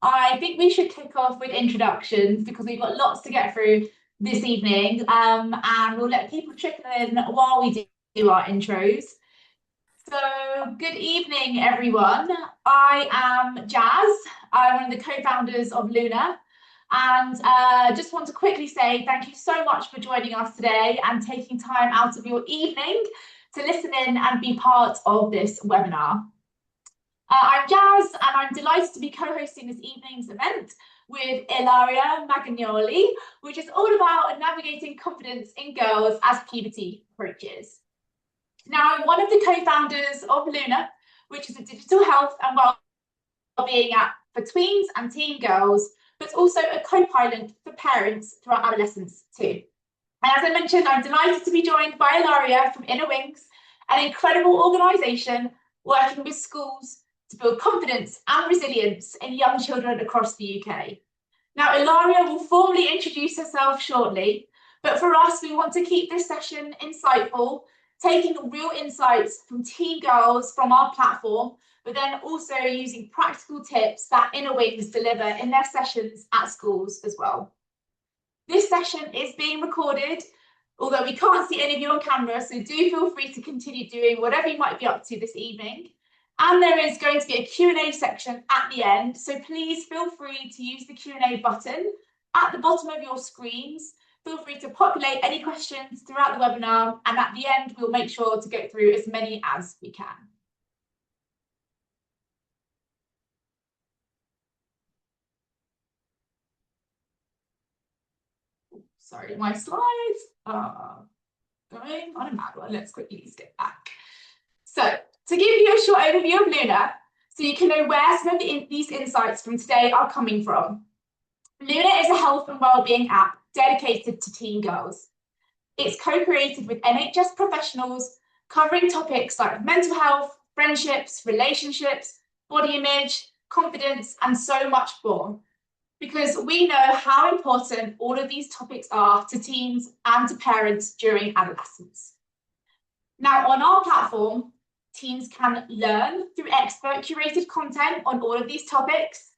I think we should kick off with introductions because we've got lots to get through this evening, and we'll let people trickle in while we do our intros. So, good evening, everyone. I am Jazz. I'm one of the co-founders of Luna, and just want to quickly say thank you so much for joining us today and taking time out of your evening to listen in and be part of this webinar. I'm Jazz, and I'm delighted to be co-hosting this evening's event with Ilaria Magagnoli, which is all about navigating confidence in girls as puberty approaches. Now, I'm one of the co-founders of Luna, which is a digital health and well-being app for tweens and teen girls, but also a co-pilot for parents throughout adolescence too. And as I mentioned, I'm delighted to be joined by Ilaria from Inner Wings, an incredible organisation working with schools to build confidence and resilience in young children across the UK. Now, Ilaria will formally introduce herself shortly, but for us, we want to keep this session insightful, taking real insights from teen girls from our platform, but then also using practical tips that Inner Wings deliver in their sessions at schools as well. This session is being recorded, although we can't see any of you on camera, so do feel free to continue doing whatever you might be up to this evening. And there is going to be a Q&A section at the end, so please feel free to use the Q&A button at the bottom of your screens. Feel free to populate any questions throughout the webinar, and at the end, we'll make sure to get through as many as we can. Sorry, my slides are going on a mad one. Let's quickly skip back. So, to give you a short overview of Luna, so you can know where some of these insights from today are coming from. Luna is a health and wellbeing app dedicated to teen girls. It's co-created with NHS professionals, covering topics like mental health, friendships, relationships, body image, confidence, and so much more. Because we know how important all of these topics are to teens and to parents during adolescence. Now, on our platform, teens can learn through expert curated content on all of these topics.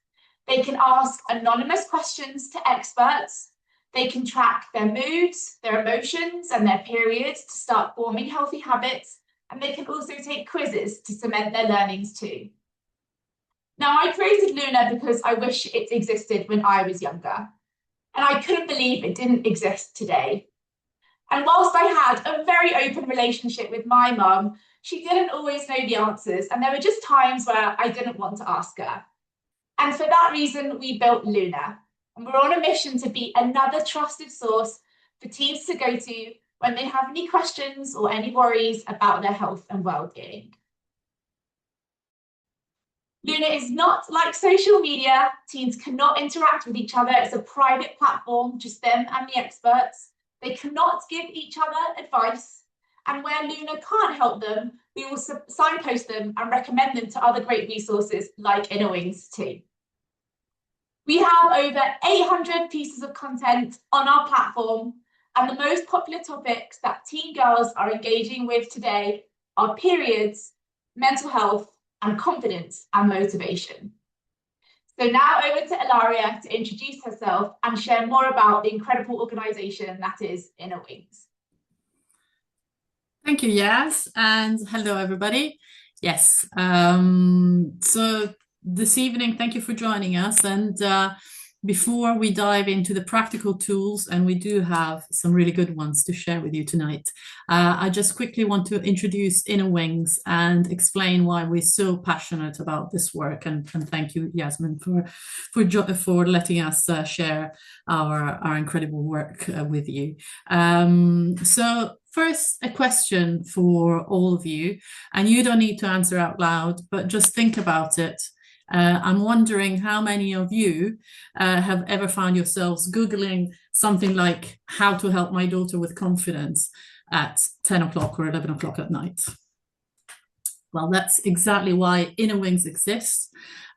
They can ask anonymous questions to experts. They can track their moods, their emotions, and their periods to start forming healthy habits. And they can also take quizzes to cement their learnings too. Now, I created Luna because I wish it existed when I was younger. And I couldn't believe it didn't exist today. And whilst I had a very open relationship with my mum, she didn't always know the answers, and there were just times where I didn't want to ask her. And for that reason, we built Luna, and we're on a mission to be another trusted source for teens to go to when they have any questions or any worries about their health and well-being. Luna is not like social media. Teens cannot interact with each other. It's a private platform, just them and the experts. They cannot give each other advice. And where Luna can't help them, we will signpost them and recommend them to other great resources like Inner Wings too. We have over 800 pieces of content on our platform, and the most popular topics that teen girls are engaging with today are periods, mental health, and confidence and motivation. So now over to Ilaria to introduce herself and share more about the incredible organisation that is Inner Wings. Thank you, Yas, and hello, everybody. Yes, so this evening, thank you for joining us. And before we dive into the practical tools, and we do have some really good ones to share with you tonight, I just quickly want to introduce Inner Wings and explain why we're so passionate about this work. And thank you, Yasmin, for letting us share our incredible work with you. So first, a question for all of you, and you don't need to answer out loud, but just think about it. I'm wondering how many of you have ever found yourselves Googling something like how to help my daughter with confidence at 10 o'clock or 11 o'clock at night. Well, that's exactly why Inner Wings exists.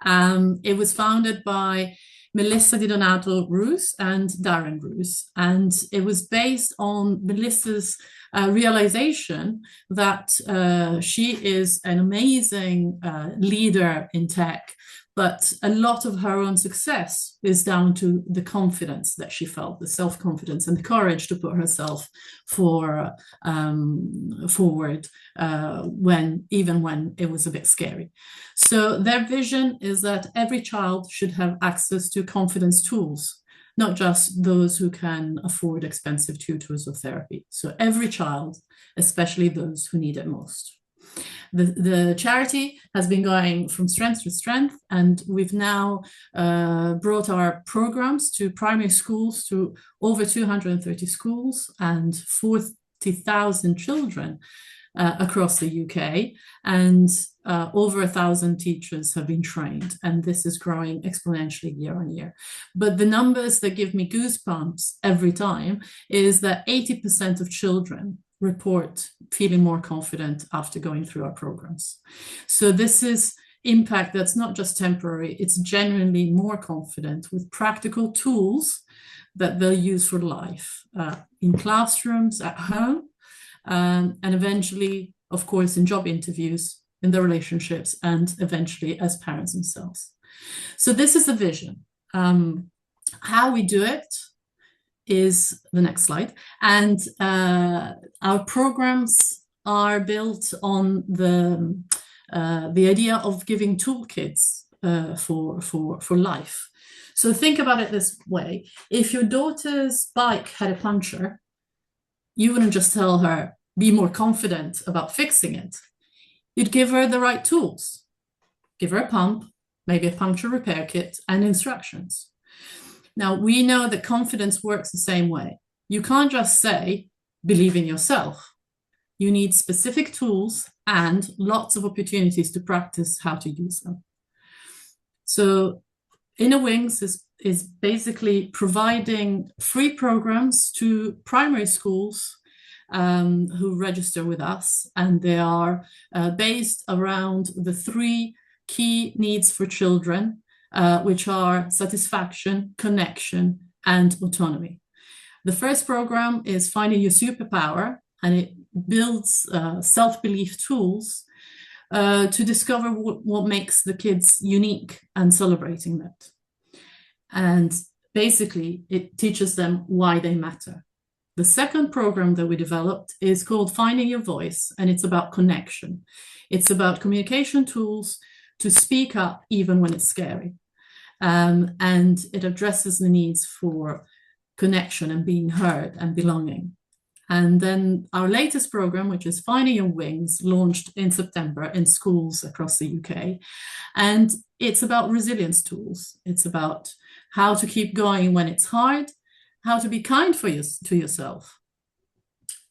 It was founded by Melissa Di Donato Roos and Darren Roos, and it was based on Melissa's realization that she is an amazing leader in tech, but a lot of her own success is down to the confidence that she felt, the self-confidence and the courage to put herself forward even when it was a bit scary. So their vision is that every child should have access to confidence tools, not just those who can afford expensive tutors or therapy. So every child, especially those who need it most. The charity has been going from strength to strength, and we've now brought our programs to primary schools, to over 230 schools and 40,000 children across the UK, and over 1,000 teachers have been trained, and this is growing exponentially year on year. But the numbers that give me goosebumps every time is that 80% of children report feeling more confident after going through our programs. So this is impact that's not just temporary, it's genuinely more confident with practical tools that they'll use for life, in classrooms, at home, and eventually, of course, in job interviews, in their relationships, and eventually as parents themselves. So this is the vision. How we do it is the next slide. And our programs are built on the idea of giving toolkits for life. So think about it this way. If your daughter's bike had a puncture, you wouldn't just tell her, be more confident about fixing it. You'd give her the right tools. Give her a pump, maybe a puncture repair kit, and instructions. Now, we know that confidence works the same way. You can't just say, believe in yourself. You need specific tools and lots of opportunities to practice how to use them. So Inner Wings is basically providing free programs to primary schools who register with us, and they are based around the 3 key needs for children, which are satisfaction, connection, and autonomy. The first program is Finding Your Superpower, and it builds self-belief tools to discover what makes the kids unique and celebrating that. And basically, it teaches them why they matter. The second program that we developed is called Finding Your Voice, and it's about connection. It's about communication tools to speak up even when it's scary. And it addresses the needs for connection and being heard and belonging. And then our latest program, which is Finding Your Wings, launched in September in schools across the UK. And it's about resilience tools. It's about how to keep going when it's hard, how to be kind to yourself,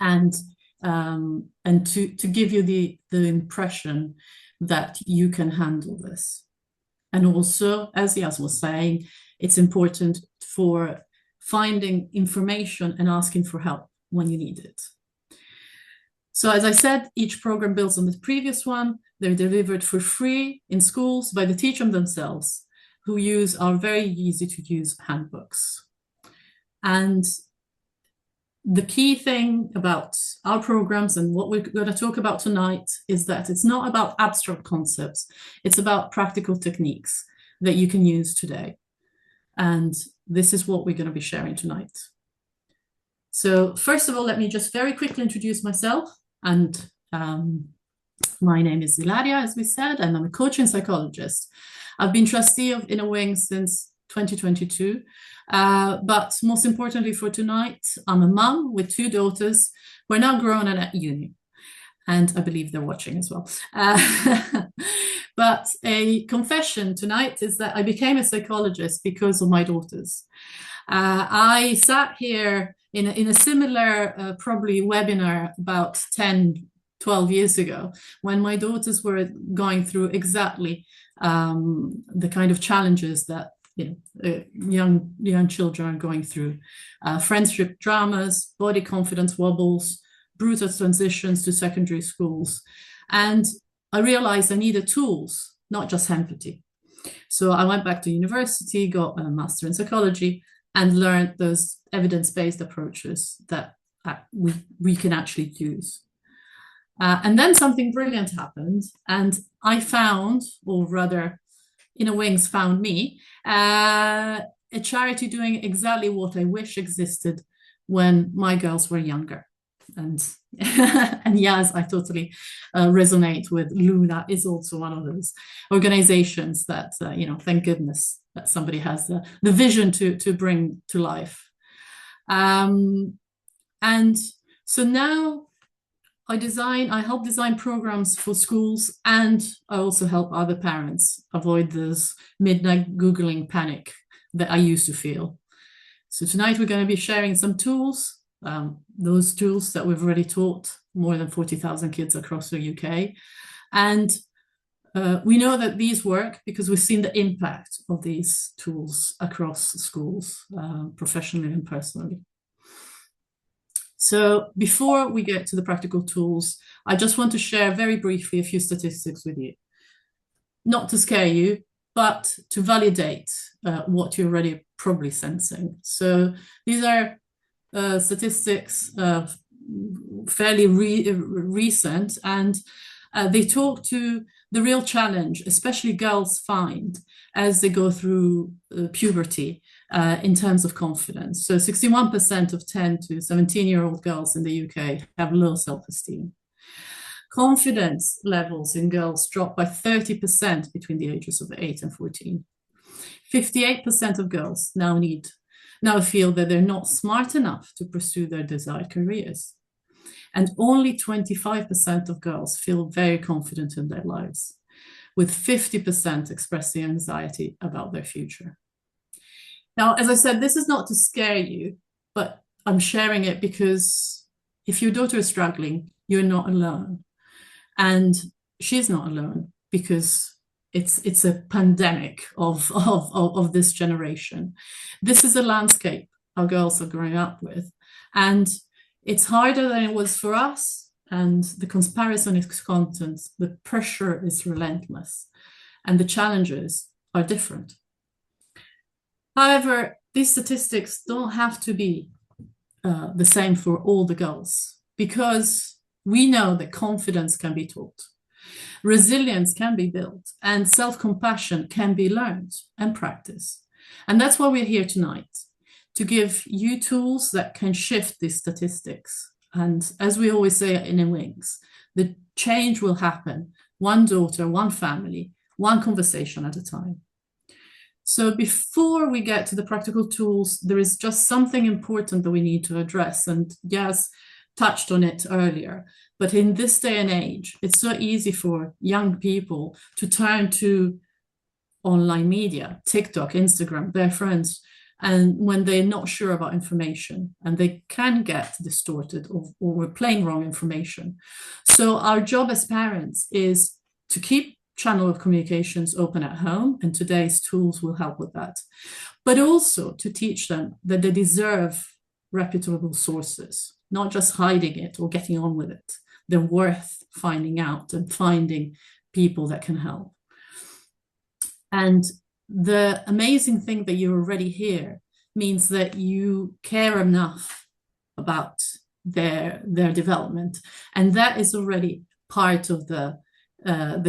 and to give you the impression that you can handle this. And also, as Yas was saying, it's important for finding information and asking for help when you need it. So as I said, each program builds on the previous one. They're delivered for free in schools by the teacher themselves, who use our very easy to use handbooks. And the key thing about our programs and what we're going to talk about tonight is that it's not about abstract concepts. It's about practical techniques that you can use today. And this is what we're going to be sharing tonight. So first of all, let me just very quickly introduce myself. And my name is Ilaria, as we said, and I'm a coach and psychologist. I've been trustee of Inner Wings since 2022. But most importantly for tonight, I'm a mum with 2 daughters who are now grown and at uni. And I believe they're watching as well. But a confession tonight is that I became a psychologist because of my daughters. I sat here in a similar probably webinar about 10, 12 years ago, when my daughters were going through exactly the kind of challenges that young children are going through. Friendship dramas, body confidence wobbles, brutal transitions to secondary schools. And I realized I needed tools, not just empathy. So I went back to university, got a master in psychology, and learned those evidence-based approaches that we can actually use. And then something brilliant happened, and I found, or rather, Inner Wings found me, a charity doing exactly what I wish existed when my girls were younger. And and yes, I totally resonate with Luna is also one of those organizations that thank goodness that somebody has the vision to bring to life. And so now I help design programs for schools, and I also help other parents avoid this midnight Googling panic that I used to feel. So tonight we're going to be sharing some tools, those tools that we've already taught more than 40,000 kids across the UK. And we know that these work because we've seen the impact of these tools across schools, professionally and personally. So before we get to the practical tools, I just want to share very briefly a few statistics with you. Not to scare you, but to validate what you're already probably sensing. So these are statistics fairly recent, and they talk to the real challenge, especially girls find as they go through puberty in terms of confidence. So 61% of 10 to 17-year-old girls in the UK have low self-esteem. Confidence levels in girls drop by 30% between the ages of 8 and 14. 58% of girls now feel that they're not smart enough to pursue their desired careers. And only 25% of girls feel very confident in their lives, with 50% expressing anxiety about their future. Now, as I said, this is not to scare you, but I'm sharing it because if your daughter is struggling, you're not alone. And she's not alone because it's a pandemic of this generation. This is a landscape our girls are growing up with. And it's harder than it was for us. And the comparison is constant. The pressure is relentless. And the challenges are different. However, these statistics don't have to be the same for all the girls, because we know that confidence can be taught, resilience can be built, and self-compassion can be learned and practiced. And that's why we're here tonight, to give you tools that can shift these statistics. And as we always say at Inner Wings, the change will happen one daughter, one family, one conversation at a time. So before we get to the practical tools, there is just something important that we need to address. And Yas touched on it earlier. But in this day and age, it's so easy for young people to turn to online media, TikTok, Instagram, their friends, and when they're not sure about information, and they can get distorted or we're playing wrong information. So our job as parents is to keep channel of communications open at home, and today's tools will help with that, but also to teach them that they deserve reputable sources, not just hiding it or getting on with it. They're worth finding out and finding people that can help. And the amazing thing that you're already here means that you care enough about their development, and that is already part of the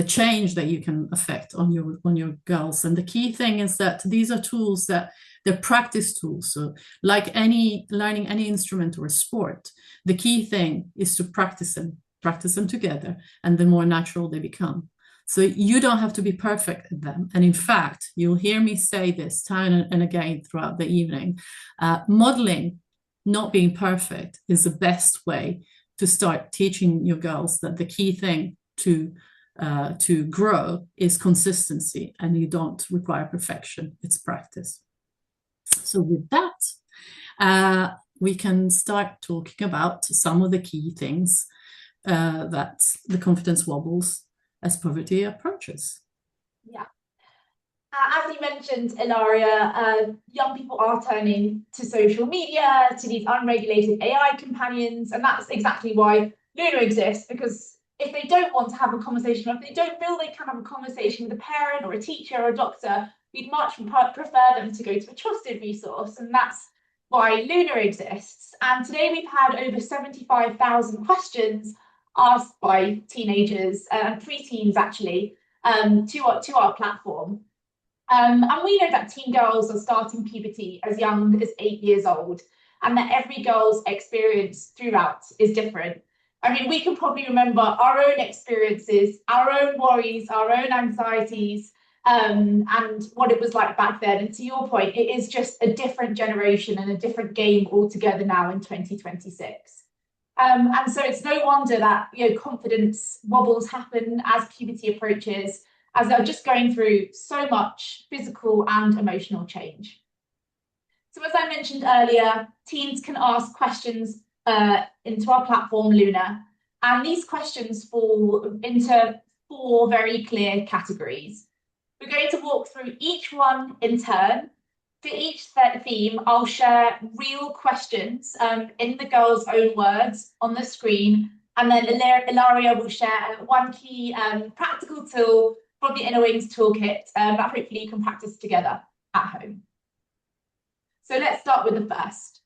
change that you can affect on your girls. And the key thing is that these are tools that they're practice tools. So like learning any instrument or a sport, the key thing is to practice them together, and the more natural they become. So you don't have to be perfect at them. And in fact, you'll hear me say this time and again throughout the evening, modeling not being perfect is the best way to start teaching your girls that the key thing to grow is consistency, and you don't require perfection, it's practice. So with that, we can start talking about some of the key things that the confidence wobbles as puberty approaches. Yeah. As you mentioned, Ilaria, young people are turning to social media, to these unregulated AI companions, and that's exactly why Luna exists, because if they don't want to have a conversation, or if they don't feel they can have a conversation with a parent or a teacher or a doctor, we'd much prefer them to go to a trusted resource, and that's why Luna exists. And today we've had over 75,000 questions asked by teenagers and preteens actually to our platform. And we know that teen girls are starting puberty as young as 8 years old, and that every girl's experience throughout is different. I mean, we can probably remember our own experiences, our own worries, our own anxieties, and what it was like back then. And to your point, it is just a different generation and a different game altogether now in 2026. And so it's no wonder that confidence wobbles happen as puberty approaches, as they're just going through so much physical and emotional change. So as I mentioned earlier, teens can ask questions into our platform, Luna, and these questions fall into 4 very clear categories. We're going to walk through each one in turn. For each theme, I'll share real questions in the girls' own words on the screen, and then Ilaria will share one key practical tool from the Inner Wings toolkit that hopefully you can practice together at home. So let's start with the first.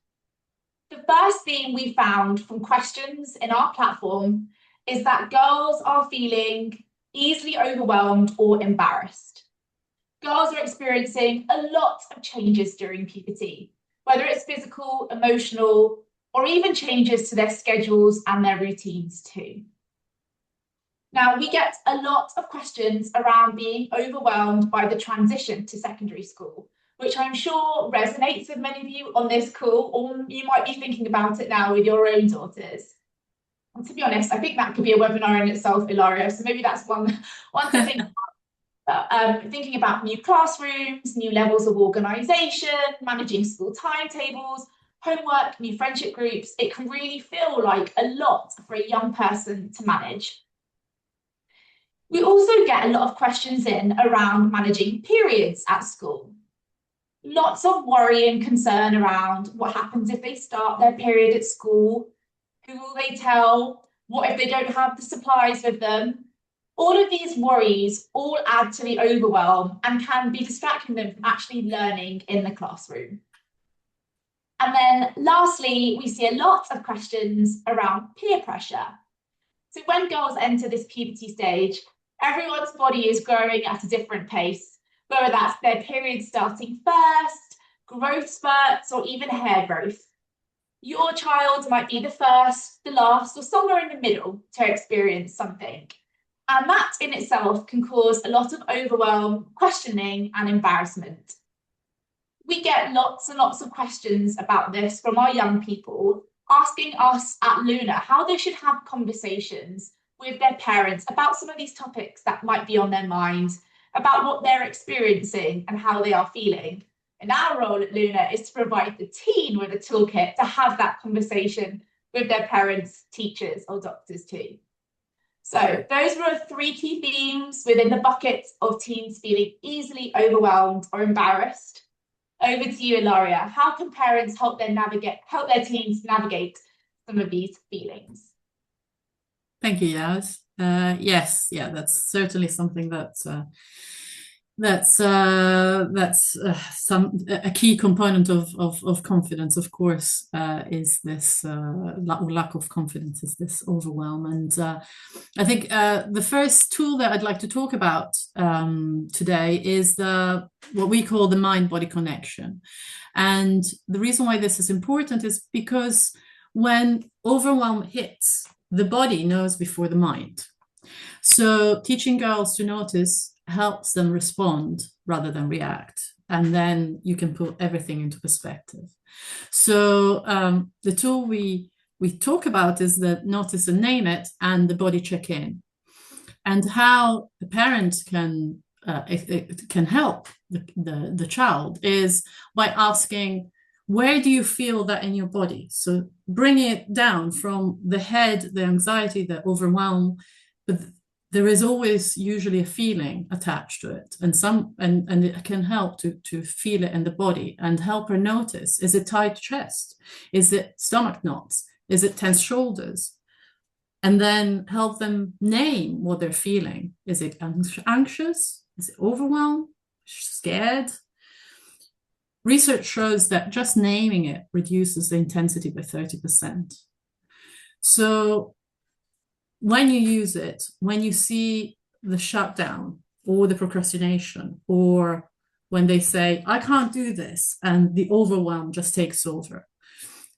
The first theme we found from questions in our platform is that girls are feeling easily overwhelmed or embarrassed. Girls are experiencing a lot of changes during puberty, whether it's physical, emotional, or even changes to their schedules and their routines too. Now, we get a lot of questions around being overwhelmed by the transition to secondary school, which I'm sure resonates with many of you on this call, or you might be thinking about it now with your own daughters. And to be honest, I think that could be a webinar in itself, Ilaria, so maybe that's one to think about. Thinking about new classrooms, new levels of organisation, managing school timetables, homework, new friendship groups. It can really feel like a lot for a young person to manage. We also get a lot of questions in around managing periods at school. Lots of worry and concern around what happens if they start their period at school, who will they tell, what if they don't have the supplies with them. All of these worries all add to the overwhelm and can be distracting them from actually learning in the classroom. And then lastly, we see a lot of questions around peer pressure. So when girls enter this puberty stage, everyone's body is growing at a different pace, whether that's their period starting first, growth spurts, or even hair growth. Your child might be the first, the last, or somewhere in the middle to experience something. And that in itself can cause a lot of overwhelm, questioning, and embarrassment. We get lots and lots of questions about this from our young people, asking us at Luna how they should have conversations with their parents about some of these topics that might be on their minds, about what they're experiencing and how they are feeling. And our role at Luna is to provide the teen with a toolkit to have that conversation with their parents, teachers, or doctors too. So those were 3 key themes within the bucket of teens feeling easily overwhelmed or embarrassed. Over to you, Ilaria. How can parents help their teens navigate some of these feelings? Thank you, Yaz. Yes, yeah, that's certainly something that's a key component of confidence, of course, is this lack of confidence, is this overwhelm. And I think the first tool that I'd like to talk about today is what we call the mind-body connection. And the reason why this is important is because when overwhelm hits, the body knows before the mind. So teaching girls to notice helps them respond rather than react. And then you can put everything into perspective. So the tool we talk about is the notice and name it and the body check-in. And how the parent can help the child is by asking, where do you feel that in your body? So bring it down from the head, the anxiety, the overwhelm, but there is always usually a feeling attached to it, and it can help to feel it in the body and help her notice. Is it tight chest? Is it stomach knots? Is it tense shoulders? And then help them name what they're feeling. Is it anxious? Is it overwhelmed? Scared? Research shows that just naming it reduces the intensity by 30%. So when you use it, when you see the shutdown or the procrastination or when they say, I can't do this, and the overwhelm just takes over.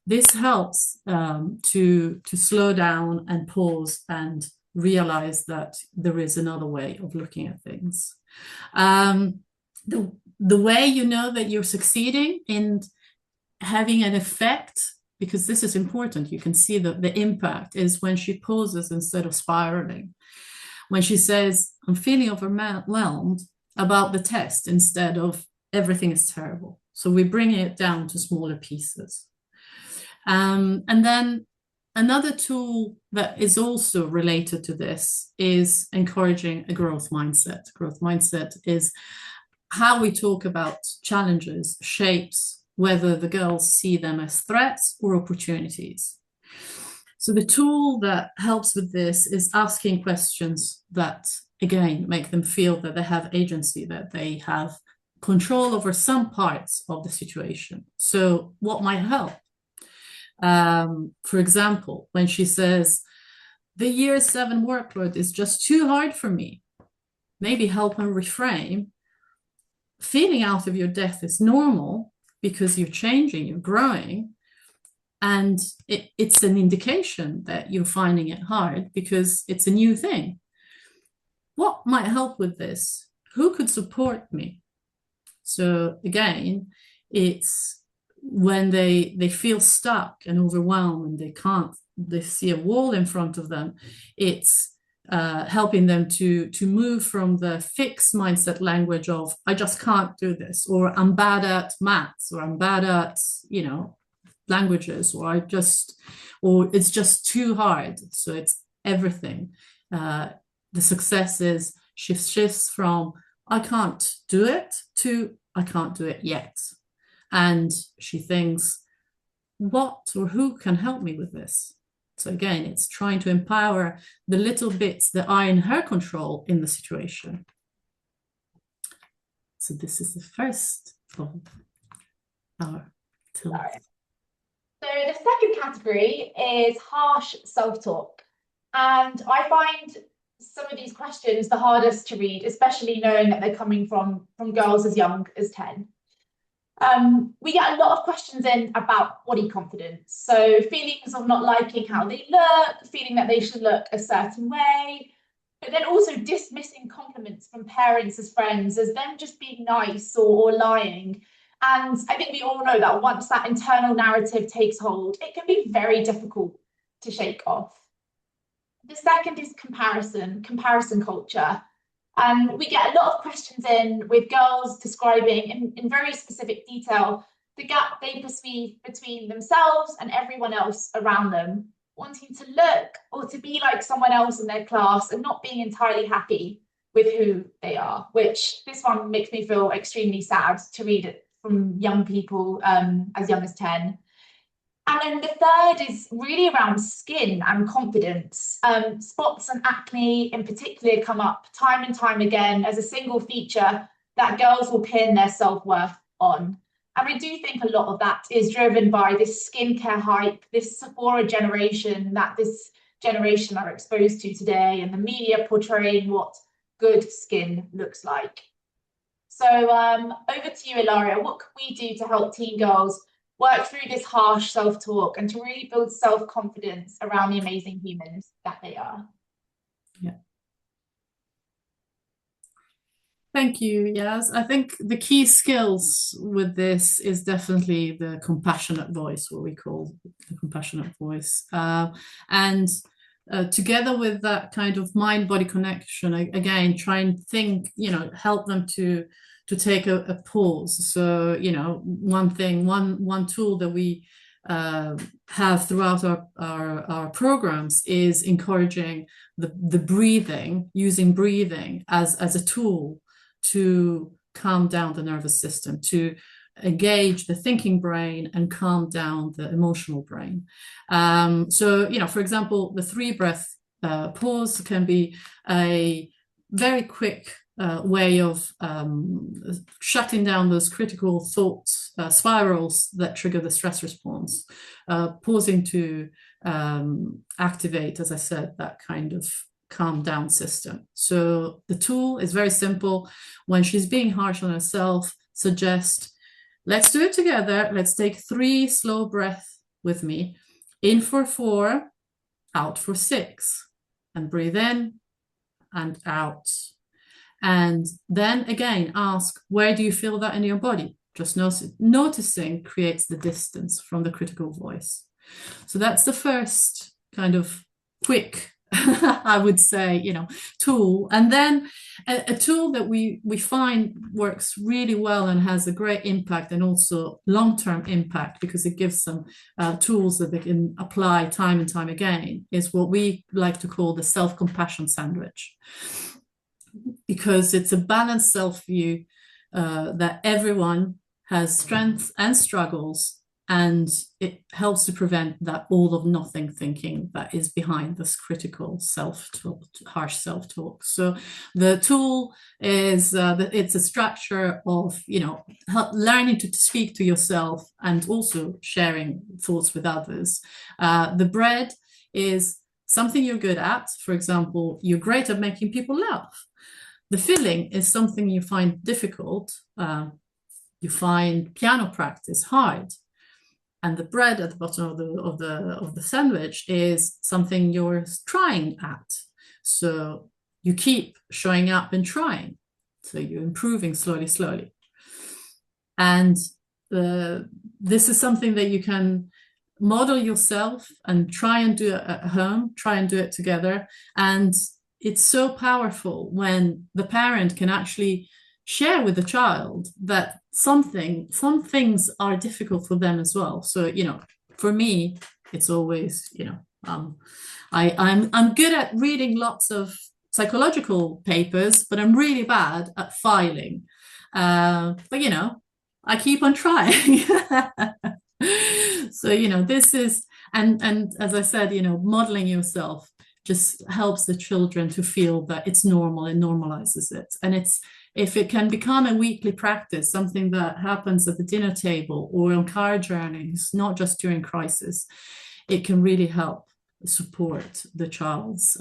This helps to slow down and pause and realize that there is another way of looking at things. The way you know that you're succeeding in having an effect, because this is important, you can see that the impact is when she pauses instead of spiraling. When she says, I'm feeling overwhelmed about the test instead of everything is terrible. So we bring it down to smaller pieces. And then another tool that is also related to this is encouraging a growth mindset. Growth mindset is how we talk about challenges, shapes whether the girls see them as threats or opportunities. So the tool that helps with this is asking questions that, again, make them feel that they have agency, that they have control over some parts of the situation. So what might help? For example, when she says, the year 7 workload is just too hard for me, maybe help her reframe. Feeling out of your depth is normal because you're changing, you're growing. And it's an indication that you're finding it hard because it's a new thing. What might help with this? Who could support me? So again, it's when they feel stuck and overwhelmed and they see a wall in front of them, it's helping them to move from the fixed mindset language of, I just can't do this, or I'm bad at maths, or I'm bad at, languages, or it's just too hard. So it's everything. The success is shifts from I can't do it to I can't do it yet. And she thinks, what or who can help me with this? So again, it's trying to empower the little bits that are in her control in the situation. So this is the first of our tools. So the second category is harsh self-talk. And I find some of these questions the hardest to read, especially knowing that they're coming from girls as young as 10. We get a lot of questions in about body confidence. So feelings of not liking how they look, feeling that they should look a certain way, but then also dismissing compliments from parents as friends as them just being nice or lying. And I think we all know that once that internal narrative takes hold, it can be very difficult to shake off. The second is comparison culture. And we get a lot of questions in with girls describing in very specific detail the gap they perceive between themselves and everyone else around them, wanting to look or to be like someone else in their class and not being entirely happy with who they are, which this one makes me feel extremely sad to read it from young people as young as 10. And then the third is really around skin and confidence. Spots and acne in particular come up time and time again as a single feature that girls will pin their self-worth on. And I do think a lot of that is driven by this skincare hype, this Sephora generation that this generation are exposed to today, and the media portraying what good skin looks like. So over to you, Ilaria. What can we do to help teen girls work through this harsh self-talk and to really build self-confidence around the amazing humans that they are? Yeah. Thank you. Yes, I think the key skills with this is definitely the compassionate voice, what we call the compassionate voice. And together with that kind of mind-body connection, again, try and think, help them to take a pause. So, one tool that we have throughout our programs is encouraging the breathing, using breathing as a tool to calm down the nervous system, to engage the thinking brain and calm down the emotional brain. So, for example, the 3-breath pause can be a very quick way of shutting down those critical thoughts, spirals that trigger the stress response, pausing to activate, as I said, that kind of calm down system. So the tool is very simple. When she's being harsh on herself, suggest, let's do it together. Let's take 3 slow breaths with me. In for 4, out for 6, and breathe in and out. And then again, ask, where do you feel that in your body? Just noticing creates the distance from the critical voice. So that's the first kind of quick, I would say, tool. And then a tool that we find works really well and has a great impact, and also long-term impact, because it gives them tools that they can apply time and time again, is what we like to call the self-compassion sandwich. Because it's a balanced self-view that everyone has strengths and struggles, and it helps to prevent that all of nothing thinking that is behind this critical self-talk, harsh self-talk. So the tool is it's a structure of learning to speak to yourself and also sharing thoughts with others. The bread is something you're good at. For example, you're great at making people laugh. The filling is something you find difficult. You find piano practice hard, and the bread at the bottom of the sandwich is something you're trying at. So you keep showing up and trying. So you're improving slowly. And this is something that you can model yourself and try and do it at home. Try and do it together. And it's so powerful when the parent can actually share with the child that some things are difficult for them as well. So, for me, it's always, I'm good at reading lots of psychological papers, but I'm really bad at filing. But, I keep on trying. So, this is, and as I said, modeling yourself just helps the children to feel that it's normal and normalizes it. And if it can become a weekly practice, something that happens at the dinner table or on car journeys, not just during crisis, it can really help support the child's,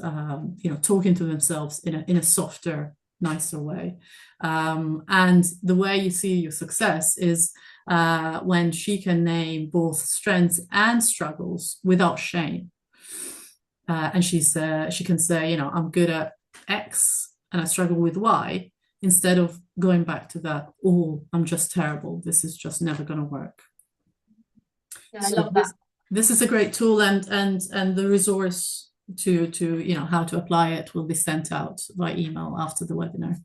talking to themselves in a softer, nicer way. And the way you see your success is when she can name both strengths and struggles without shame. And she can say, I'm good at X and I struggle with Y, instead of going back to that, I'm just terrible. This is just never going to work. Yeah, I love that. This is a great tool, and the resource to how to apply it will be sent out by email after the webinar.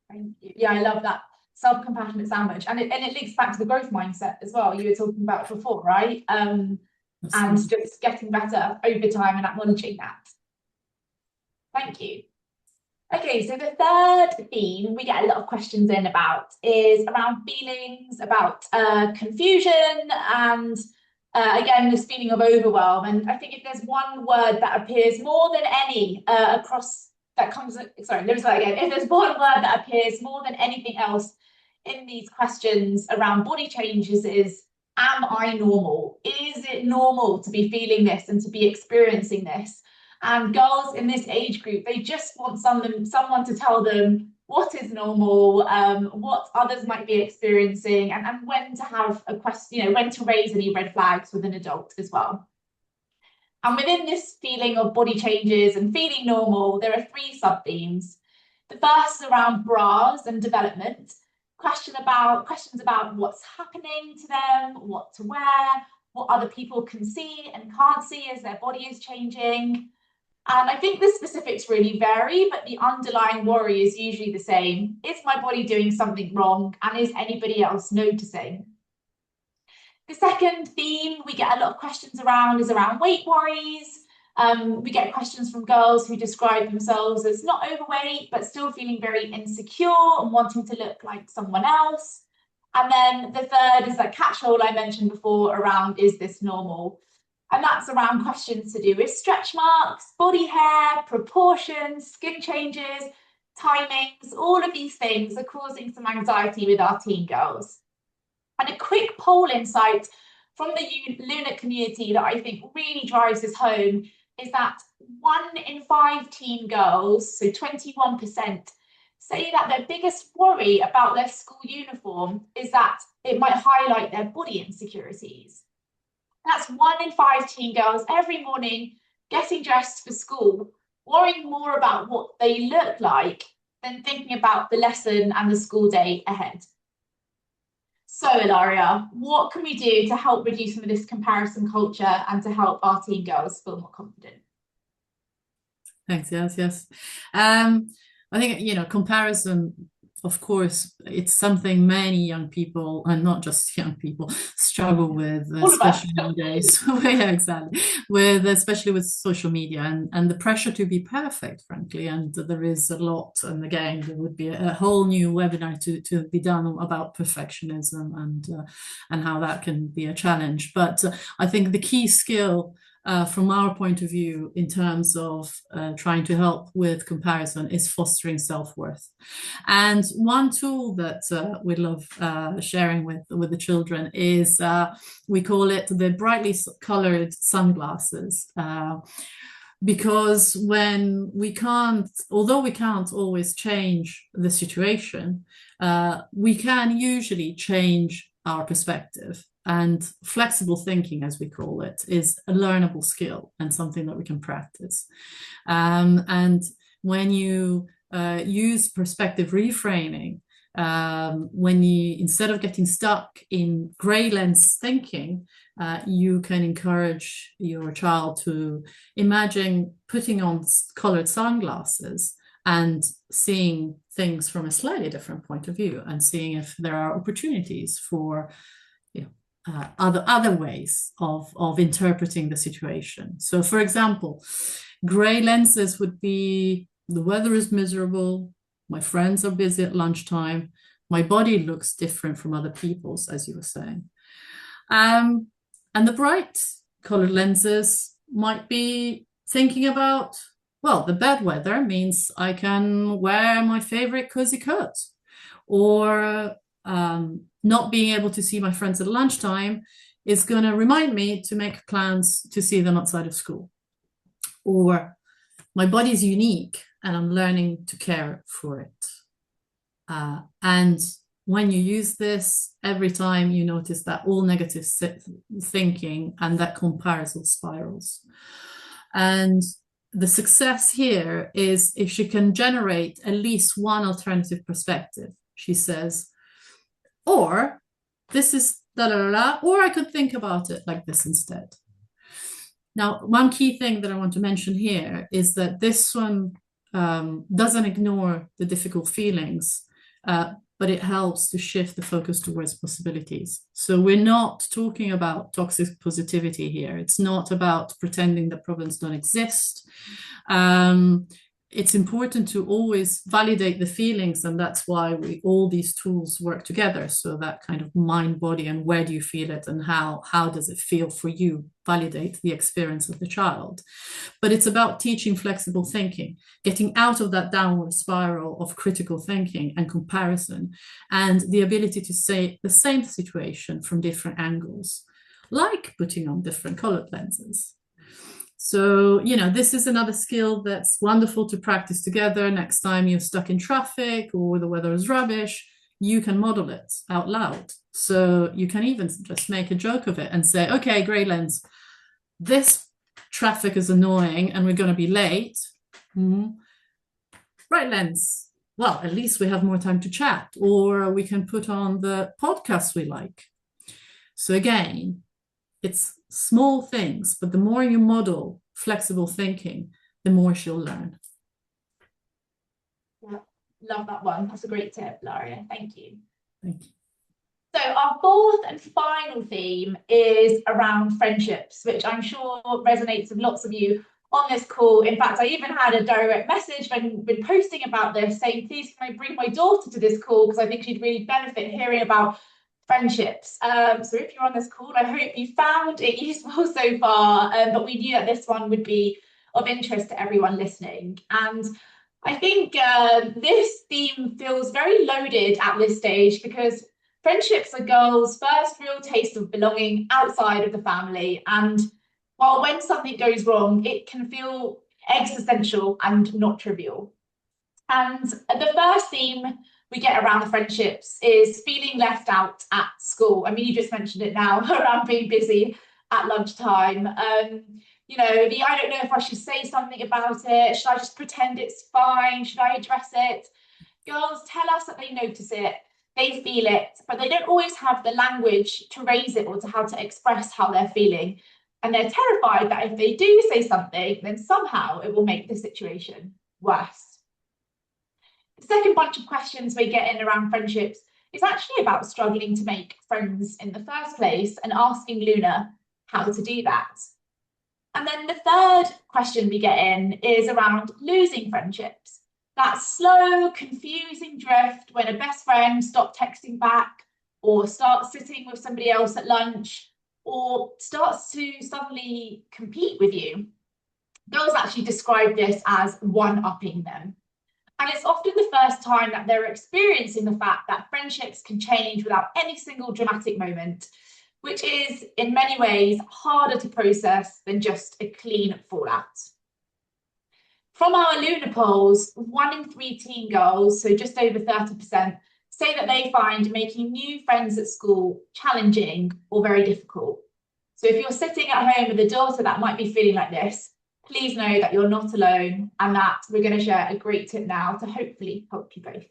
Thank you. Yeah, I love that self-compassionate sandwich, and it links back to the growth mindset as well. You were talking about before, right? And just getting better over time and acknowledging that. Thank you. Okay, so the third theme we get a lot of questions in about is around feelings, about confusion, and again, this feeling of overwhelm. And I think if there's one word that appears more than any if there's one word that appears more than anything else in these questions around body changes, is, am I normal? Is it normal to be feeling this and to be experiencing this? And girls in this age group, they just want someone to tell them what is normal, what others might be experiencing, and when to have a question, when to raise any red flags with an adult as well. And within this feeling of body changes and feeling normal, there are 3 sub-themes. The first is around bras and development, questions about what's happening to them, what to wear, what other people can see and can't see as their body is changing. And I think the specifics really vary, but the underlying worry is usually the same. Is my body doing something wrong? And is anybody else noticing? The second theme we get a lot of questions around is around weight worries. We get questions from girls who describe themselves as not overweight, but still feeling very insecure and wanting to look like someone else. And then the third is that catch-all I mentioned before around, is this normal? And that's around questions to do with stretch marks, body hair, proportions, skin changes, timings. All of these things are causing some anxiety with our teen girls. And a quick poll insight from the Luna community that I think really drives this home is that 1 in 5 teen girls, so 21%, say that their biggest worry about their school uniform is that it might highlight their body insecurities. That's 1 in 5 teen girls every morning getting dressed for school, worrying more about what they look like than thinking about the lesson and the school day ahead. So, Ilaria, what can we do to help reduce some of this comparison culture and to help our teen girls feel more confident? Thanks. Yes. I think, comparison, of course, it's something many young people, and not just young people, struggle with, especially nowadays. Yeah, exactly. Especially with social media and the pressure to be perfect, frankly. And there is a lot, and again, there would be a whole new webinar to be done about perfectionism and how that can be a challenge. But I think the key skill from our point of view, in terms of trying to help with comparison, is fostering self-worth. And one tool that we love sharing with the children is, we call it the brightly colored sunglasses. Because although we can't always change the situation, we can usually change our perspective. And flexible thinking, as we call it, is a learnable skill and something that we can practice. And when you use perspective reframing, when you, instead of getting stuck in gray lens thinking, you can encourage your child to imagine putting on colored sunglasses and seeing things from a slightly different point of view, and seeing if there are opportunities for other ways of interpreting the situation. So, for example, gray lenses would be: the weather is miserable, my friends are busy at lunchtime, my body looks different from other people's, as you were saying. And the bright colored lenses might be thinking about, well, the bad weather means I can wear my favorite cozy coat, or not being able to see my friends at lunchtime is going to remind me to make plans to see them outside of school. Or my body is unique and I'm learning to care for it. And when you use this, every time you notice that all negative thinking and that comparison spirals. And the success here is if she can generate at least one alternative perspective. She says, or this is da da da, or I could think about it like this instead. Now, one key thing that I want to mention here is that this one doesn't ignore the difficult feelings, but it helps to shift the focus towards possibilities. So we're not talking about toxic positivity here. It's not about pretending that problems don't exist. It's important to always validate the feelings, and that's why all these tools work together. So that kind of mind, body, and where do you feel it, and how does it feel for you, validate the experience of the child. But it's about teaching flexible thinking, getting out of that downward spiral of critical thinking and comparison, and the ability to see the same situation from different angles, like putting on different colored lenses. So, this is another skill that's wonderful to practice together. Next time you're stuck in traffic or the weather is rubbish, you can model it out loud. So you can even just make a joke of it and say, okay, gray lens, this traffic is annoying and we're going to be late. Bright lens, well, at least we have more time to chat, or we can put on the podcast we like. So again, it's small things, but the more you model flexible thinking, the more she'll learn. Yeah, love that one. That's a great tip, Laria. Thank you. Thank you. So our fourth and final theme is around friendships, which I'm sure resonates with lots of you on this call. In fact, I even had a direct message when posting about this saying, please can I bring my daughter to this call, because I think she'd really benefit hearing about friendships. So if you're on this call, I hope you found it useful so far, but we knew that this one would be of interest to everyone listening. And I think this theme feels very loaded at this stage, because friendships are girls' first real taste of belonging outside of the family. And while when something goes wrong, it can feel existential and not trivial. And the first theme we get around the friendships is feeling left out at school. I mean, you just mentioned it now around being busy at lunchtime. You know, I don't know if I should say something about it. Should I just pretend it's fine? Should I address it? Girls tell us that they notice it, they feel it, but they don't always have the language to raise it or to how to express how they're feeling. And they're terrified that if they do say something, then somehow it will make the situation worse. The second bunch of questions we get in around friendships is actually about struggling to make friends in the first place and asking Luna how to do that. And then the third question we get in is around losing friendships. That slow, confusing drift when a best friend stops texting back or starts sitting with somebody else at lunch or starts to suddenly compete with you. Girls actually describe this as one-upping them. And it's often the first time that they're experiencing the fact that friendships can change without any single dramatic moment, which is in many ways harder to process than just a clean fallout. From our Luna polls, 1 in 3 teen girls, so just over 30%, say that they find making new friends at school challenging or very difficult. So if you're sitting at home with a daughter that might be feeling like this, please know that you're not alone and that we're going to share a great tip now to hopefully help you both.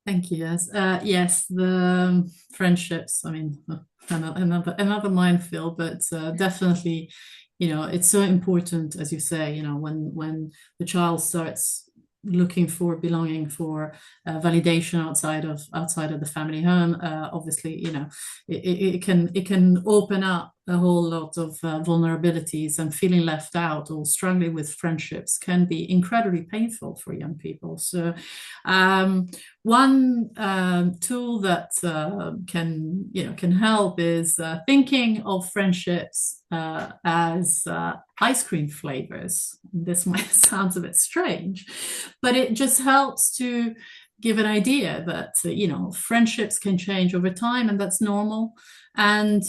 Thank you. Yes, the friendships, I mean, another minefield, but definitely, you know, it's so important, as you say, you know, when the child starts looking for belonging, for validation outside of the family home, obviously, you know, it can open up a whole lot of vulnerabilities, and feeling left out or struggling with friendships can be incredibly painful for young people. So one tool that can help is thinking of friendships as ice cream flavors. This might sound a bit strange, but it just helps to give an idea that you know, friendships can change over time, and that's normal. And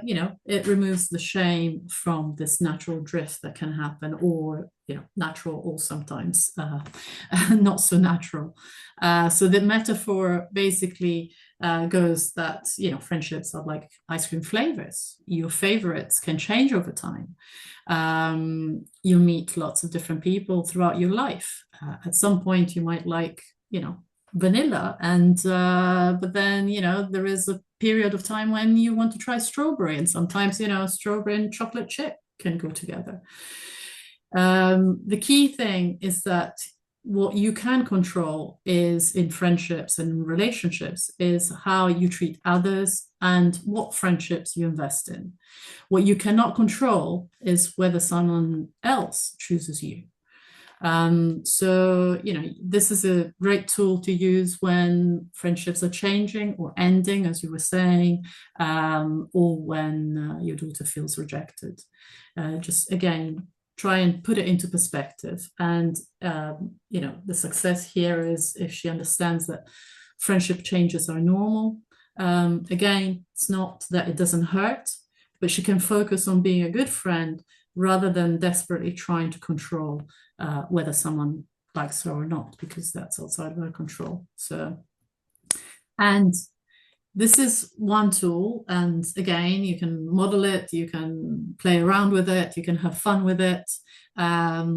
you know, it removes the shame from this natural drift that can happen, or you know, natural, or sometimes not so natural. So the metaphor basically goes that, you know, friendships are like ice cream flavors. Your favorites can change over time. You meet lots of different people throughout your life. At some point, you might like, you know, vanilla, and but then, you know, there is a period of time when you want to try strawberry, and sometimes, you know, strawberry and chocolate chip can go together. The key thing is that what you can control is, in friendships and relationships, is how you treat others and what friendships you invest in. What you cannot control is whether someone else chooses you. So, you know, this is a great tool to use when friendships are changing or ending, as you were saying, or when your daughter feels rejected. Just again, try and put it into perspective. And, you know, the success here is if she understands that friendship changes are normal. Again, it's not that it doesn't hurt, but she can focus on being a good friend rather than desperately trying to control whether someone likes her or not, because that's outside of her control. So, and this is one tool, and again, you can model it, you can play around with it, you can have fun with it,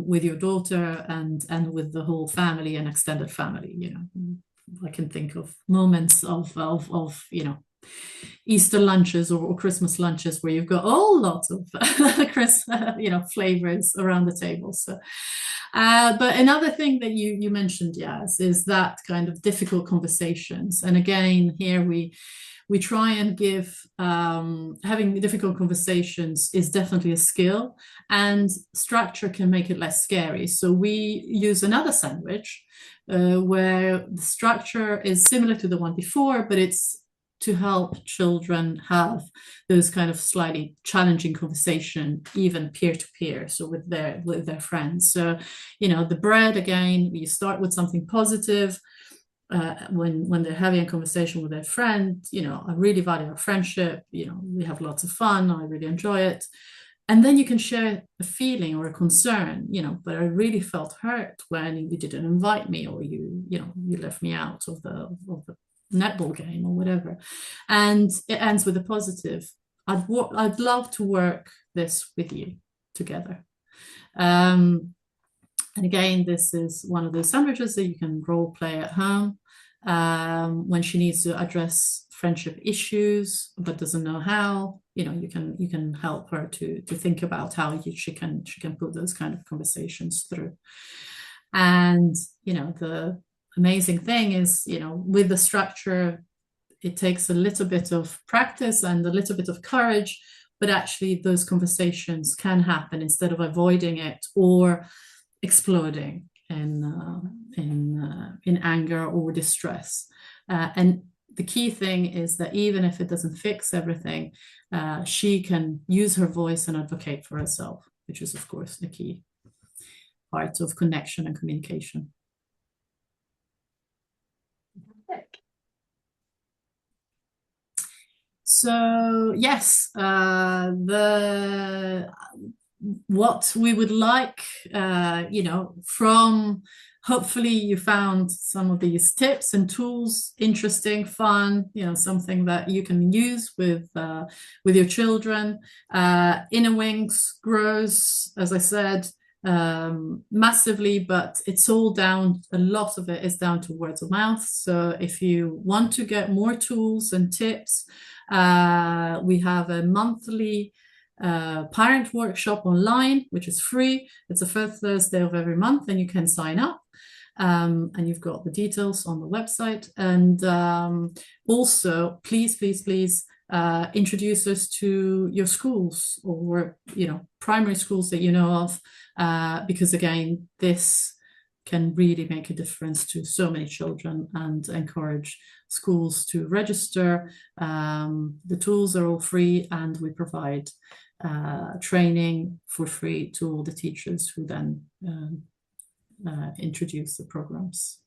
with your daughter and with the whole family and extended family. You know, I can think of moments of you know, Easter lunches or Christmas lunches where you've got all lots of you know, flavors around the table. So but another thing that you mentioned, yes, is that kind of difficult conversations. And again, here we try and give, having difficult conversations is definitely a skill, and structure can make it less scary. So we use another sandwich where the structure is similar to the one before, but it's to help children have those kind of slightly challenging conversation, even peer-to-peer, so with their friends. So, you know, the bread, again, you start with something positive, when they're having a conversation with their friend, I really value our friendship, we have lots of fun, I really enjoy it. And then you can share a feeling or a concern, but I really felt hurt when you didn't invite me, or you left me out of the netball game or whatever. And it ends with a positive. I'd love to work this with you together. And again, this is one of those sandwiches that you can role play at home when she needs to address friendship issues but doesn't know how. You can help her to think about how she can put those kind of conversations through. And the amazing thing is, with the structure, it takes a little bit of practice and a little bit of courage, but actually those conversations can happen instead of avoiding it or exploding in anger or distress. And the key thing is that even if it doesn't fix everything, she can use her voice and advocate for herself, which is, of course, the key part of connection and communication. So yes, what we would like, from, hopefully you found some of these tips and tools interesting, fun, something that you can use with your children. Inner Wings grows, as I said, massively, but it's all down, a lot of it is down to word of mouth. So if you want to get more tools and tips, we have a monthly parent workshop online, which is free. It's the first Thursday of every month, and you can sign up. And you've got the details on the website. And also, please introduce us to your schools, or primary schools that you know of, because again, this can really make a difference to so many children, and encourage schools to register. The tools are all free, and we provide training for free to all the teachers who then introduce the programs.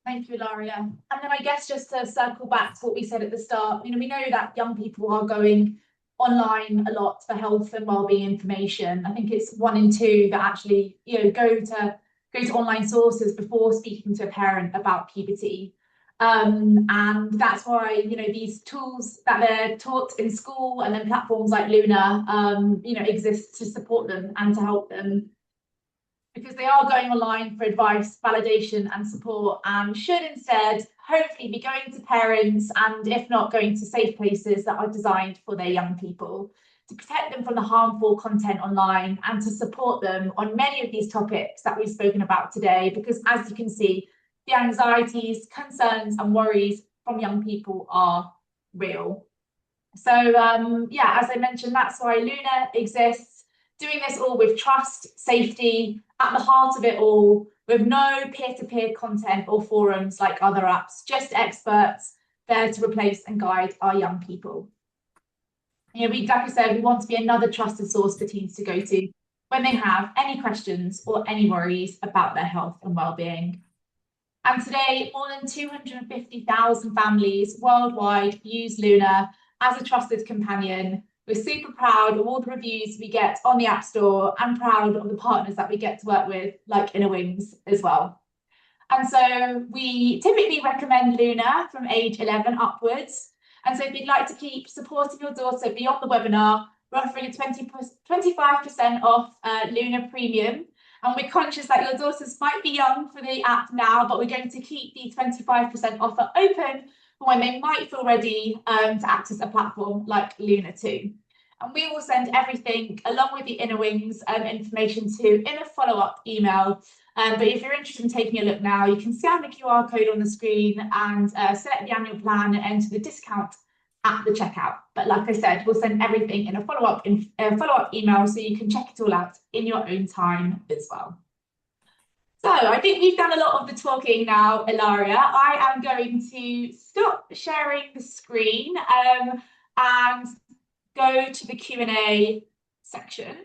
Thank you, Ilaria. And then I guess just to circle back to what we said at the start, we know that young people are going online a lot for health and wellbeing information. I think it's 1 in 2 that actually go to online sources before speaking to a parent about puberty. And that's why these tools that they're taught in school, and then platforms like Luna exist to support them and to help them, because they are going online for advice, validation and support, and should instead hopefully be going to parents, and if not, going to safe places that are designed for their young people, to protect them from the harmful content online, and to support them on many of these topics that we've spoken about today. Because as you can see, the anxieties, concerns and worries from young people are real. So yeah, as I mentioned, that's why Luna exists, doing this all with trust, safety at the heart of it all, with no peer-to-peer content or forums like other apps, just experts there to replace and guide our young people. Like I said, we want to be another trusted source for teens to go to when they have any questions or any worries about their health and well-being. And today, more than 250,000 families worldwide use Luna as a trusted companion. We're super proud of all the reviews we get on the App Store, and proud of the partners that we get to work with, like Inner Wings as well. And so we typically recommend Luna from age 11 upwards. And so if you'd like to keep supporting your daughter beyond the webinar, we're offering a 25% off Luna Premium. And we're conscious that your daughters might be young for the app now, but we're going to keep the 25% offer open for when they might feel ready to access a platform like Luna too. And we will send everything along with the Inner Wings information in a follow-up email. But if you're interested in taking a look now, you can scan the QR code on the screen and select the annual plan and enter the discount at the checkout. But like I said, we'll send everything in a follow-up email, so you can check it all out in your own time as well. So I think we've done a lot of the talking now, Ilaria. I am going to stop sharing the screen and go to the Q&A section.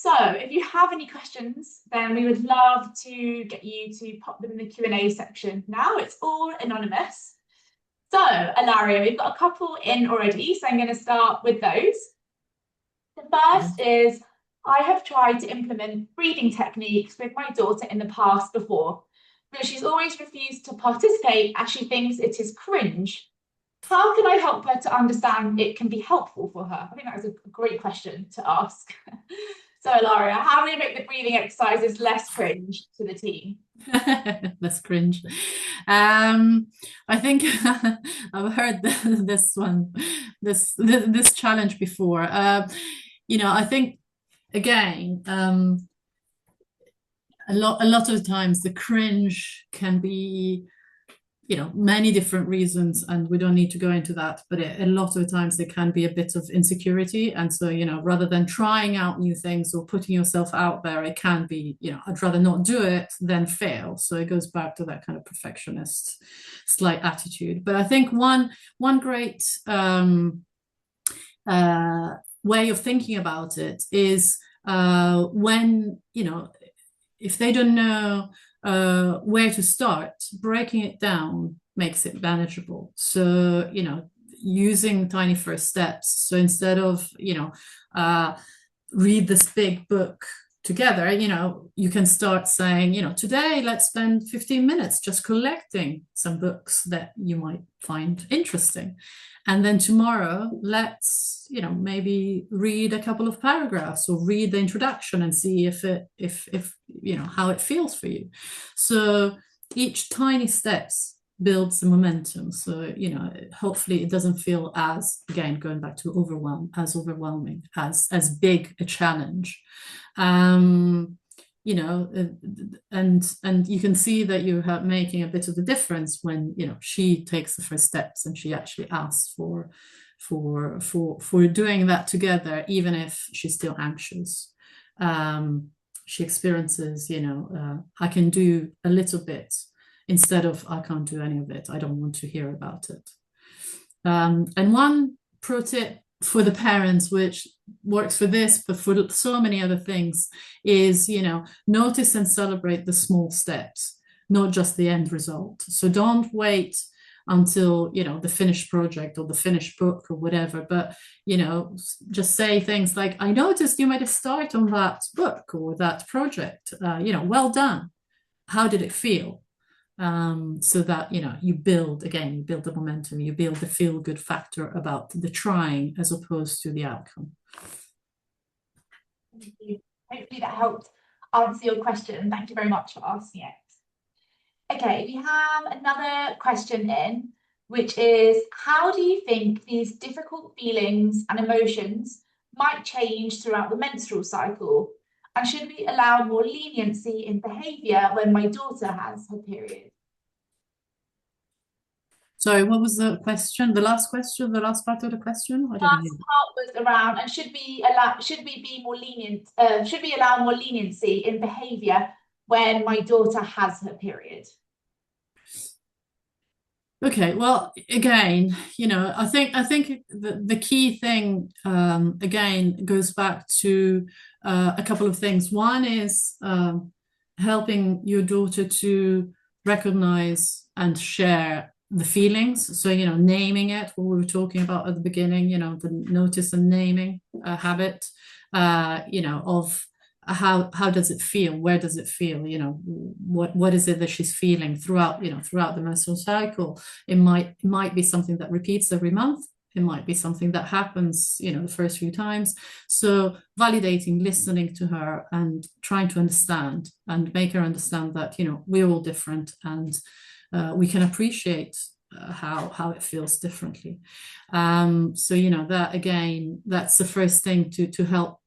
So if you have any questions, then we would love to get you to pop them in the Q&A section. Now it's all anonymous. So Ilaria, we've got a couple in already, so I'm going to start with those. The first is, I have tried to implement breathing techniques with my daughter in the past before, but she's always refused to participate as she thinks it is cringe. How can I help her to understand it can be helpful for her? I think that was a great question to ask. So, Ilaria, how do we make the breathing exercises less cringe to the team? Less cringe. I think I've heard this challenge before. I think again, a lot of times the cringe can be, many different reasons, and we don't need to go into that, but a lot of times there can be a bit of insecurity. And so, rather than trying out new things or putting yourself out there, it can be, I'd rather not do it than fail. So it goes back to that kind of perfectionist slight attitude. But I think one great way of thinking about it is when, if they don't know where to start, breaking it down makes it manageable. So, using tiny first steps. So instead of, read this big book together, you can start saying, today let's spend 15 minutes just collecting some books that you might find interesting. And then tomorrow, let's, maybe read a couple of paragraphs or read the introduction and see if how it feels for you. So each tiny steps builds the momentum. So, hopefully it doesn't feel as, again, going back to overwhelming, as big a challenge. And you can see that you're making a bit of a difference when, she takes the first steps and she actually asks for doing that together, even if she's still anxious. She experiences, I can do a little bit instead of I can't do any of it. I don't want to hear about it. And one pro tip for the parents, which works for this, but for so many other things, is, notice and celebrate the small steps, not just the end result. So don't wait until, the finished project or the finished book or whatever, but, just say things like, I noticed you made a start on that book or that project, well done. How did it feel? So that, you build the momentum, you build the feel good factor about the trying as opposed to the outcome. Thank you. Hopefully that helped answer your question. Thank you very much for asking it. Okay, we have another question in, which is, how do you think these difficult feelings and emotions might change throughout the menstrual cycle? And should we allow more leniency in behaviour when my daughter has her period? Sorry, what was the question? The last part of the question? I didn't hear. Last part was around, and should we allow more leniency in behaviour when my daughter has her period? Okay, well, again, I think the key thing again goes back to a couple of things. One is helping your daughter to recognize and share the feelings. So, naming it, what we were talking about at the beginning, the notice and naming habit, of how does it feel? Where does it feel? What is it that she's feeling throughout the menstrual cycle? It might be something that repeats every month. It might be something that happens, the first few times. So validating, listening to her and trying to understand and make her understand that, we're all different and we can appreciate how it feels differently. So, that again, that's the first thing to help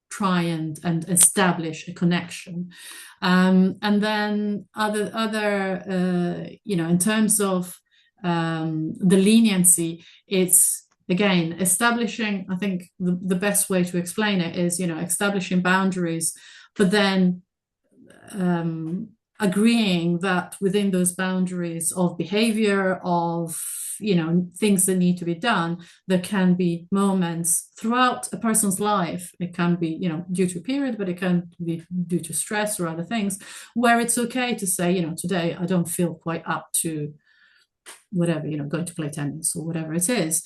try and establish a connection. And then other in terms of the leniency, it's again establishing, I think the best way to explain it is, establishing boundaries, but then agreeing that within those boundaries of behavior, of things that need to be done, there can be moments throughout a person's life. It can be due to a period, but it can be due to stress or other things, where it's okay to say, today I don't feel quite up to whatever, going to play tennis or whatever it is.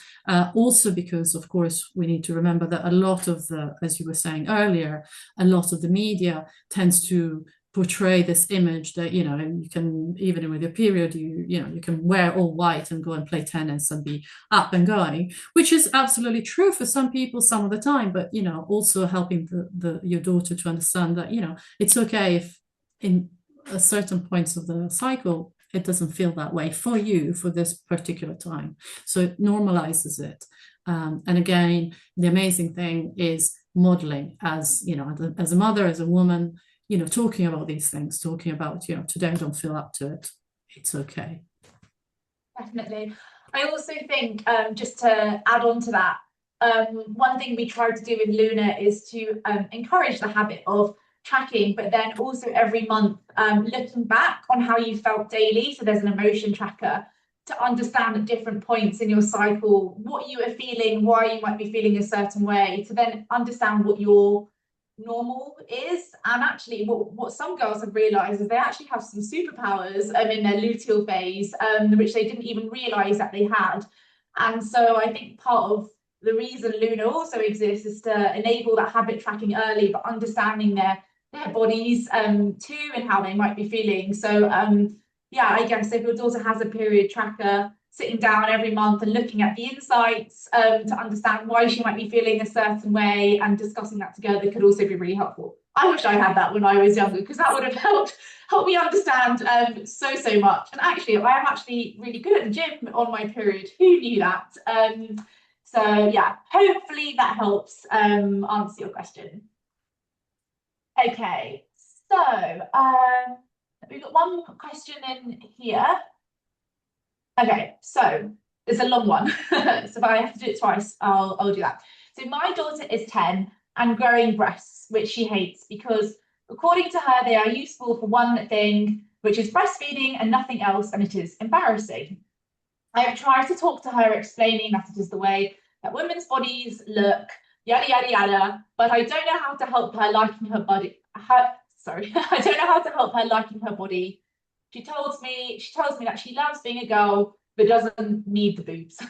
Also because, of course, we need to remember that a lot of the, as you were saying earlier, a lot of the media tends to portray this image that you can, even with your period, you can wear all white and go and play tennis and be up and going, which is absolutely true for some people some of the time, but also helping your daughter to understand that it's okay if in a certain points of the cycle it doesn't feel that way for you for this particular time. So it normalizes it. And again, the amazing thing is modeling as as a mother, as a woman, talking about these things, talking about, today I don't feel up to it. It's okay. Definitely. I also think, just to add on to that, one thing we try to do with Luna is to encourage the habit of tracking, but then also every month looking back on how you felt daily. So there's an emotion tracker to understand at different points in your cycle what you are feeling, why you might be feeling a certain way, to then understand what your normal is. And actually what some girls have realized is they actually have some superpowers in their luteal phase, which they didn't even realize that they had. And so I think part of the reason Luna also exists is to enable that habit tracking early, but understanding their bodies too, and how they might be feeling. So yeah, I guess if your daughter has a period tracker, sitting down every month and looking at the insights to understand why she might be feeling a certain way and discussing that together could also be really helpful. I wish I had that when I was younger, because that would have helped me understand so much. And actually, I am actually really good at the gym on my period. Who knew that? So yeah, hopefully that helps answer your question. Okay, so we've got one question in here. Okay, so it's a long one. So if I have to do it twice, I'll do that. So my daughter is 10 and growing breasts, which she hates because according to her, they are useful for one thing, which is breastfeeding and nothing else, and it is embarrassing. I have tried to talk to her, explaining that it is the way that women's bodies look, yada, yada, yada, but I don't know how to help her liking her body. I don't know how to help her liking her body. She tells me that she loves being a girl, but doesn't need the boobs. So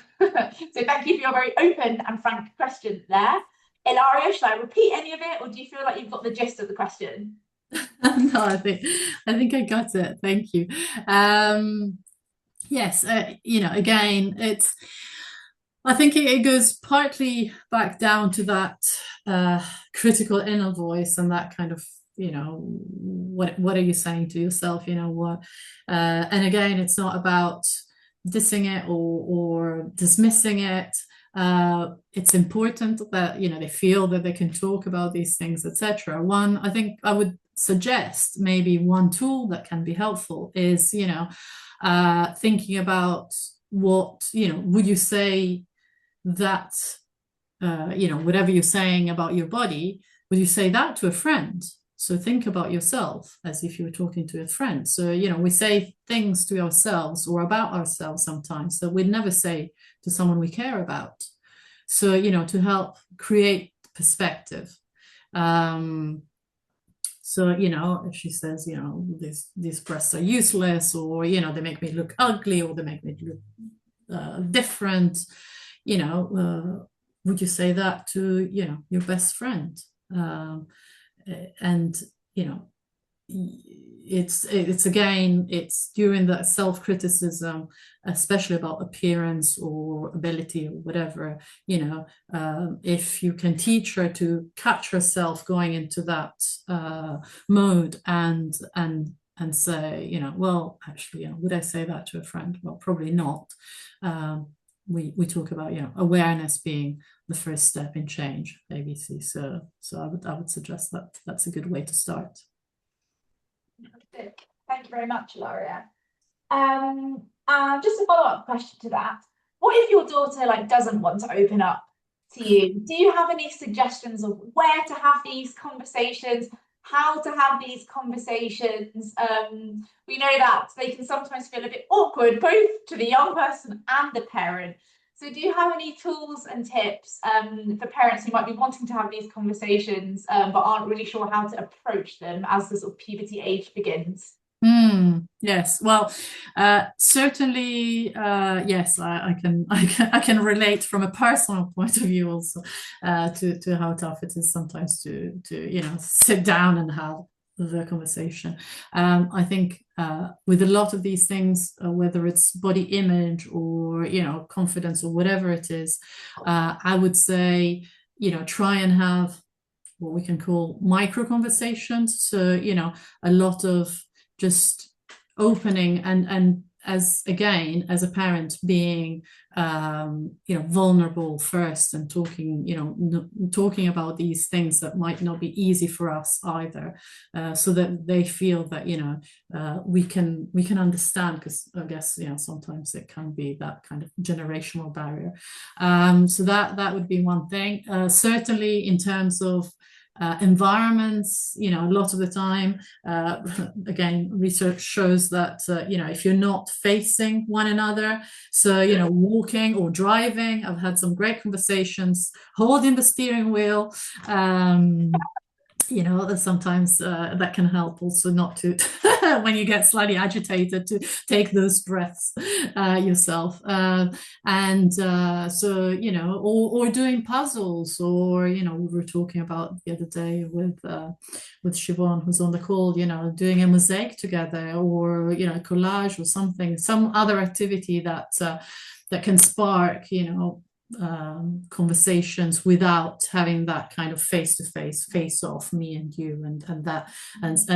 thank you for your very open and frank question there. Ilaria, should I repeat any of it, or do you feel like you've got the gist of the question? No, I think I got it. Thank you. Yes, again, I think it goes partly back down to that critical inner voice and that kind of, what are you saying to yourself? And again, it's not about dissing it or dismissing it. It's important that they feel that they can talk about these things, etc. One, I think I would suggest maybe one tool that can be helpful is thinking about what would you say that whatever you're saying about your body, would you say that to a friend? So think about yourself as if you were talking to a friend. So we say things to ourselves or about ourselves sometimes that we'd never say to someone we care about. So to help create perspective. So if she says these breasts are useless, or they make me look ugly, or they make me look different, would you say that to your best friend? And it's again, it's during that self-criticism, especially about appearance or ability or whatever, if you can teach her to catch herself going into that mode and say, well, actually, would I say that to a friend? Well, probably not. We talk about awareness being the first step in change, ABC. So I would suggest that that's a good way to start. Thank you very much, Ilaria. Just a follow-up question to that. What if your daughter doesn't want to open up to you? Do you have any suggestions of where to have these conversations? how to have these conversations. We know that they can sometimes feel a bit awkward, both to the young person and the parent. So do you have any tools and tips for parents who might be wanting to have these conversations but aren't really sure how to approach them as the sort of puberty age begins? Yes, well, certainly, yes, I can relate from a personal point of view also to how tough it is sometimes to sit down and have the conversation. I think with a lot of these things, whether it's body image or confidence or whatever it is, I would say try and have what we can call micro conversations. So a lot of just opening and as a parent being vulnerable first and talking about these things that might not be easy for us either, so that they feel that we can understand, because I guess sometimes it can be that kind of generational barrier. So that would be one thing. Certainly in terms of environments, a lot of the time, again, research shows that if you're not facing one another, so walking or driving, I've had some great conversations holding the steering wheel. Sometimes that can help also not to when you get slightly agitated, to take those breaths yourself, or doing puzzles, or we were talking about the other day with Siobhan, who's on the call, doing a mosaic together, or collage or some other activity that can spark conversations without having that kind of face-to-face, face-off, me and you, and a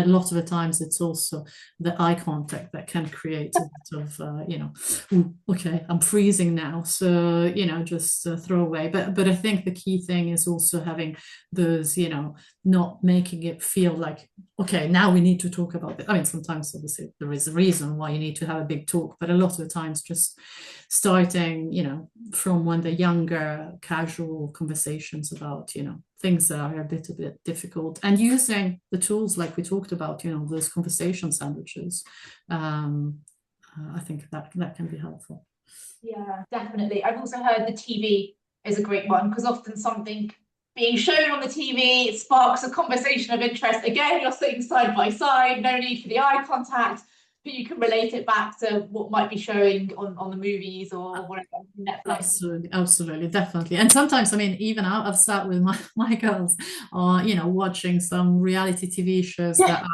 lot of the times it's also the eye contact that can create a bit of okay, I'm freezing now, so just throw away. But I think the key thing is also having those, not making it feel like, okay, now we need to talk about it. I mean, sometimes obviously there is a reason why you need to have a big talk, but a lot of the times just starting from when they're younger, casual conversations about things that are a bit difficult, and using the tools like we talked about, those conversation sandwiches. I think that can be helpful. Yeah, definitely. I've also heard the TV is a great one, because often something being shown on the TV sparks a conversation of interest. Again, you're sitting side by side, no need for the eye contact, but you can relate it back to what might be showing on the movies or whatever, Netflix. Absolutely, definitely. And sometimes, I mean, even I've sat with my girls, or watching some reality TV shows that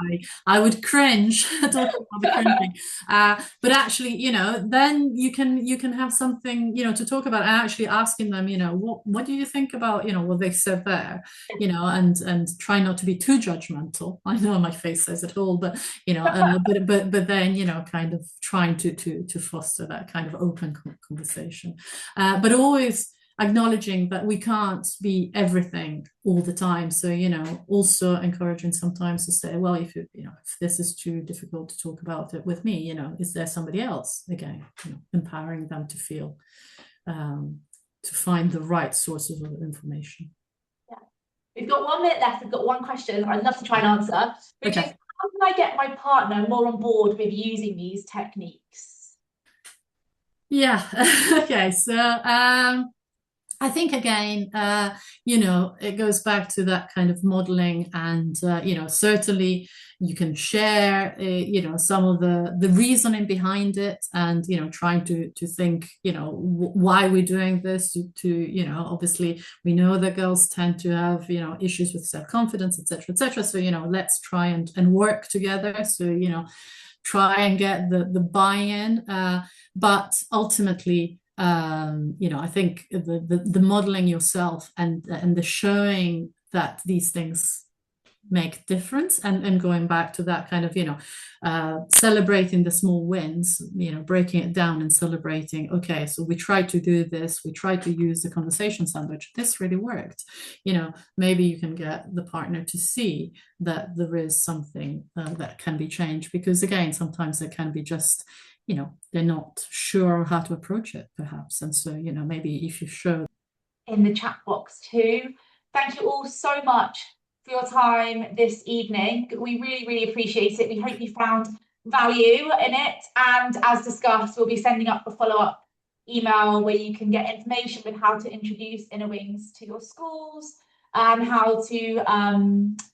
I would cringe talking about the cringing. But actually, then you can have something to talk about, and actually asking them, what do you think about what they said there, and try not to be too judgmental. I know my face says it all, but but then kind of trying to foster that kind of open conversation, but always acknowledging that we can't be everything all the time. So also encouraging sometimes to say, well, if this is too difficult to talk about it with me, is there somebody else? Again, empowering them to feel, to find the right sources of information. Yeah. We've got 1 minute left. We've got one question I'd love to try and answer, which is, how can I get my partner more on board with using these techniques? Yeah. Okay. So I think again, it goes back to that kind of modeling, and certainly you can share, some of the reasoning behind it, and trying to think, why we're doing this. To obviously we know that girls tend to have issues with self-confidence, etc., etc. So let's try and work together. So try and get the buy-in, but ultimately. I think the modeling yourself and the showing that these things make difference, and going back to that kind of celebrating the small wins, breaking it down and celebrating, okay, so we tried to do this, we tried to use the conversation sandwich, this really worked. Maybe you can get the partner to see that there is something that can be changed, because again, sometimes it can be just they're not sure how to approach it, perhaps. And so, maybe if you show. In the chat box too. Thank you all so much for your time this evening. We really, really appreciate it. We hope you found value in it. And as discussed, we'll be sending up a follow-up email where you can get information with how to introduce Inner Wings to your schools and how to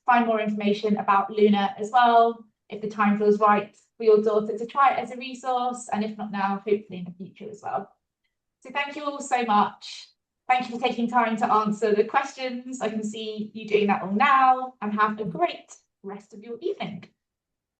find more information about Luna as well, if the time feels right for your daughter to try it as a resource, and if not now, hopefully in the future as well. So thank you all so much. Thank you for taking time to answer the questions. I can see you doing that all now, and have a great rest of your evening.